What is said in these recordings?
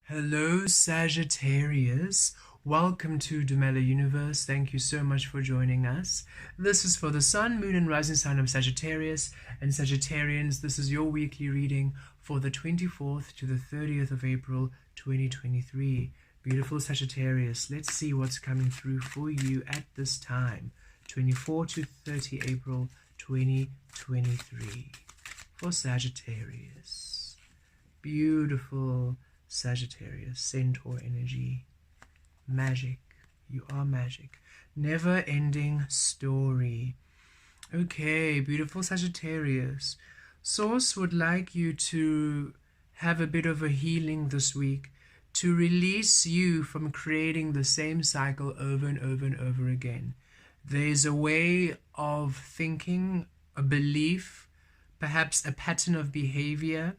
Hello, Sagittarius. Welcome to Dumela Universe. Thank you so much for joining us. This is for the Sun, Moon, and Rising sign of Sagittarius. And Sagittarians, this is your weekly reading for the 24th to the 30th of April 2023. Beautiful Sagittarius, let's see what's coming through for you at this time, 24 to 30 April 2023. For Sagittarius. Beautiful Sagittarius, Centaur energy, magic, you are magic, never-ending story. Okay, beautiful Sagittarius, Source would like you to have a bit of a healing this week, to release you from creating the same cycle over and over and over again. There's a way of thinking, a belief, perhaps a pattern of behavior.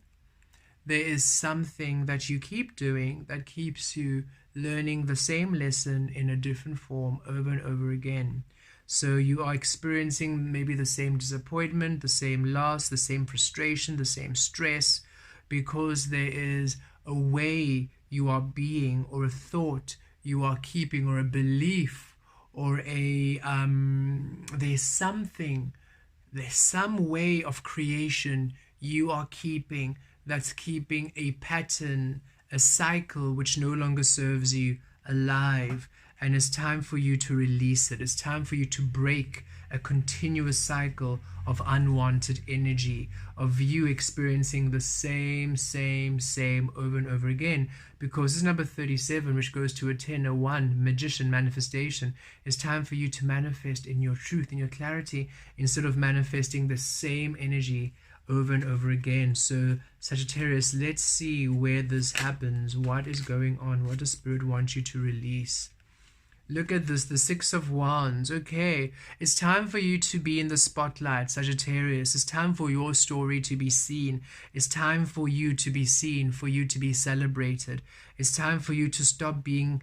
There is something that you keep doing that keeps you learning the same lesson in a different form over and over again. So you are experiencing maybe the same disappointment, the same loss, the same frustration, the same stress, because there is a way you are being, or a thought you are keeping, or a belief, or there's some way of creation you are keeping that's keeping a pattern, a cycle which no longer serves you alive. And it's time for you to release it. It's time for you to break a continuous cycle of unwanted energy, of you experiencing the same over and over again. Because this is number 37, which goes to a 10, a 1, magician, manifestation. It's time for you to manifest in your truth, in your clarity, instead of manifesting the same energy over and over again. So Sagittarius, let's see where this happens. What is going on? What does Spirit want you to release? Look at this, the Six of Wands. Okay, it's time for you to be in the spotlight, Sagittarius. It's time for your story to be seen. It's time for you to be seen, for you to be celebrated. It's time for you to stop being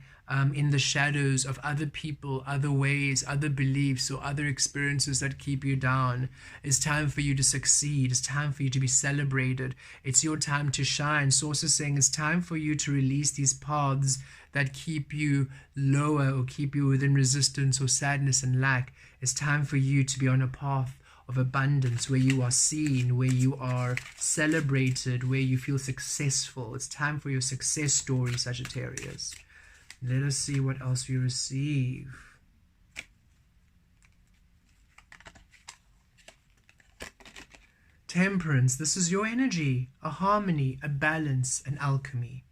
in the shadows of other people, other ways, other beliefs, or other experiences that keep you down. It's time for you to succeed. It's time for you to be celebrated. It's your time to shine. Source is saying it's time for you to release these paths that keep you lower, or keep you within resistance or sadness and lack. It's time for you to be on a path of abundance, where you are seen, where you are celebrated, where you feel successful. It's time for your success story, Sagittarius. Let us see what else we receive. Temperance, this is your energy, a harmony, a balance, an alchemy.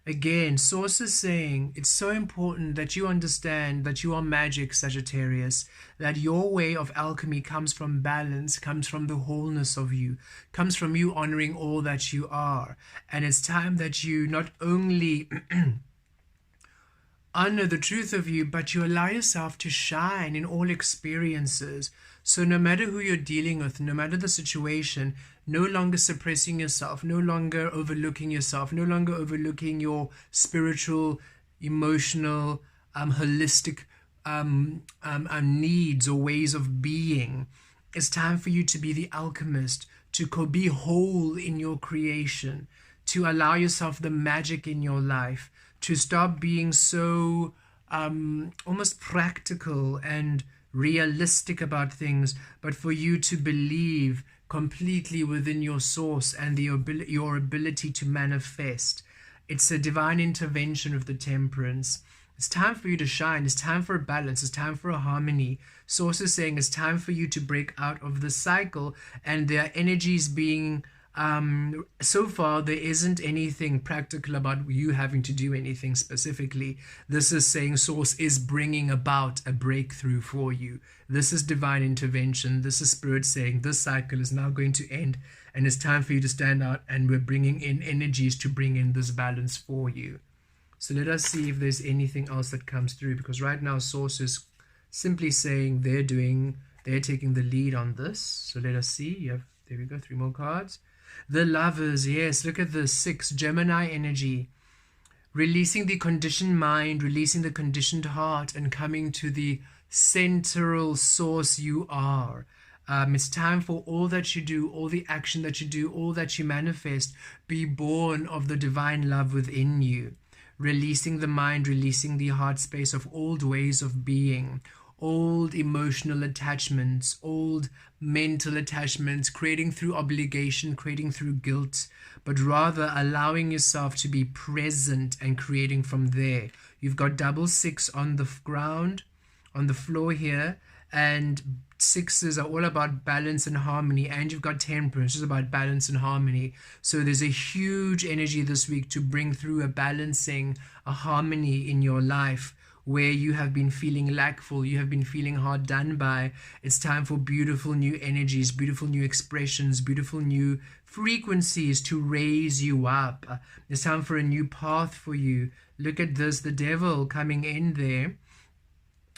Again, Source is saying it's so important that you understand that you are magic, Sagittarius, that your way of alchemy comes from balance, comes from the wholeness of you, comes from you honoring all that you are. And it's time that you not only honor the truth of you, but you allow yourself to shine in all experiences. So no matter who you're dealing with, no matter the situation, no longer suppressing yourself, no longer overlooking yourself, no longer overlooking your spiritual, emotional, holistic needs or ways of being. It's time for you to be the alchemist, to be whole in your creation, to allow yourself the magic in your life, to stop being so almost practical and realistic about things, but for you to believe completely within your source and your ability to manifest. It's a divine intervention of the Temperance. It's time for you to shine. It's time for a balance. It's time for a harmony. Source is saying it's time for you to break out of the cycle, and there are energies being so far there isn't anything practical about you having to do anything specifically. This is saying Source is bringing about a breakthrough for you. This is divine intervention. This is Spirit saying this cycle is now going to end, and it's time for you to stand out, and we're bringing in energies to bring in this balance for you. So let us see if there's anything else that comes through, because right now Source is simply saying they're taking the lead on this. So let us see. There we go, 3 more cards. The Lovers, yes, look at the 6, Gemini energy. Releasing the conditioned mind, releasing the conditioned heart, and coming to the central source you are. It's time for all that you do, all the action that you do, all that you manifest, be born of the divine love within you. Releasing the mind, releasing the heart space of old ways of being, old emotional attachments, old mental attachments, creating through obligation, creating through guilt, but rather allowing yourself to be present and creating from there. You've got double 6 on the ground, on the floor here, and 6s are all about balance and harmony, and you've got temperance, which is about balance and harmony. So there's a huge energy this week to bring through a balancing, a harmony in your life where you have been feeling lackful, you have been feeling hard done by. It's time for beautiful new energies, beautiful new expressions, beautiful new frequencies to raise you up. It's time for a new path for you. Look at this, the devil coming in there,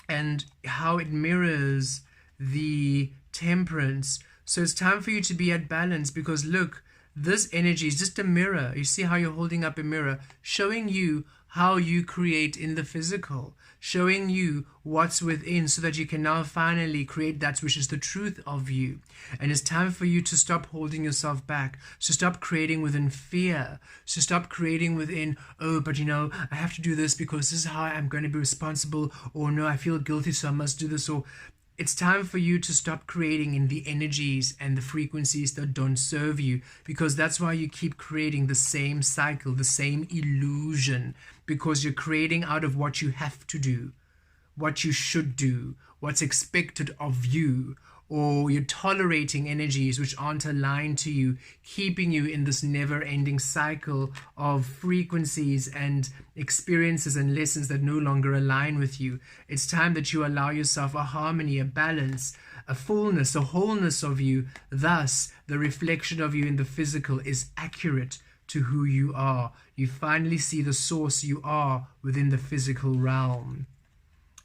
and how it mirrors the temperance. So it's time for you to be at balance, because look, this energy is just a mirror. You see how you're holding up a mirror, showing you how you create in the physical, showing you what's within, so that you can now finally create that which is the truth of you. And it's time for you to stop holding yourself back, to stop creating within fear, to stop creating within, oh, but I have to do this because this is how I'm going to be responsible, or no, I feel guilty so I must do this. Or it's time for you to stop creating in the energies and the frequencies that don't serve you, because that's why you keep creating the same cycle, the same illusion, because you're creating out of what you have to do, what you should do, what's expected of you, or you're tolerating energies which aren't aligned to you, keeping you in this never-ending cycle of frequencies and experiences and lessons that no longer align with you. It's time that you allow yourself a harmony, a balance, a fullness, a wholeness of you. Thus, the reflection of you in the physical is accurate to who you are. You finally see the source you are within the physical realm.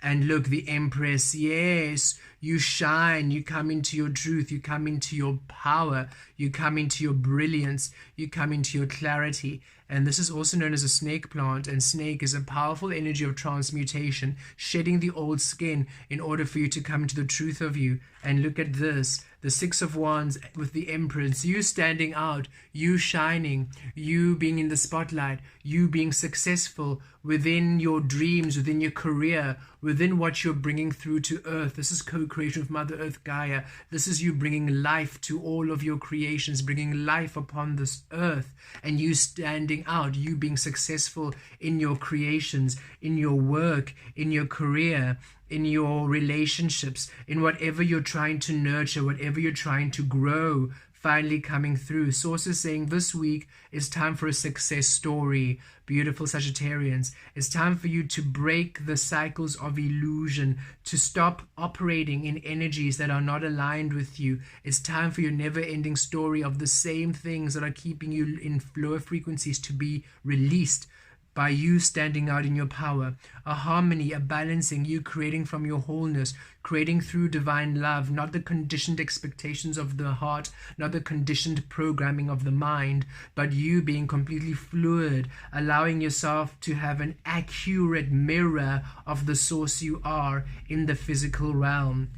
And look, the Empress, yes, you shine, you come into your truth, you come into your power, you come into your brilliance, you come into your clarity. And this is also known as a snake plant, and snake is a powerful energy of transmutation, shedding the old skin in order for you to come to the truth of you. And look at this, the 6 of Wands with the Empress, you standing out, you shining, you being in the spotlight, you being successful within your dreams, within your career, within what you're bringing through to earth. This is co-creation with Mother Earth Gaia. This is you bringing life to all of your creations, bringing life upon this earth, and you standing out, you being successful in your creations, in your work, in your career, in your relationships, in whatever you're trying to nurture, whatever you're trying to grow, finally coming through. Sources saying this week is time for a success story. Beautiful Sagittarians, it's time for you to break the cycles of illusion, to stop operating in energies that are not aligned with you. It's time for your never-ending story of the same things that are keeping you in lower frequencies to be released by you standing out in your power. A harmony, a balancing, you creating from your wholeness, creating through divine love, not the conditioned expectations of the heart, not the conditioned programming of the mind, but you being completely fluid, allowing yourself to have an accurate mirror of the source you are in the physical realm,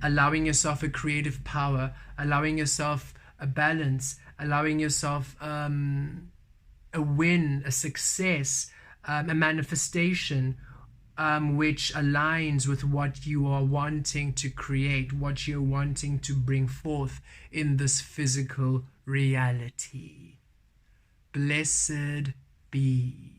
allowing yourself a creative power, allowing yourself a balance, allowing yourself a win, a success, a manifestation which aligns with what you are wanting to create, what you're wanting to bring forth in this physical reality. Blessed be.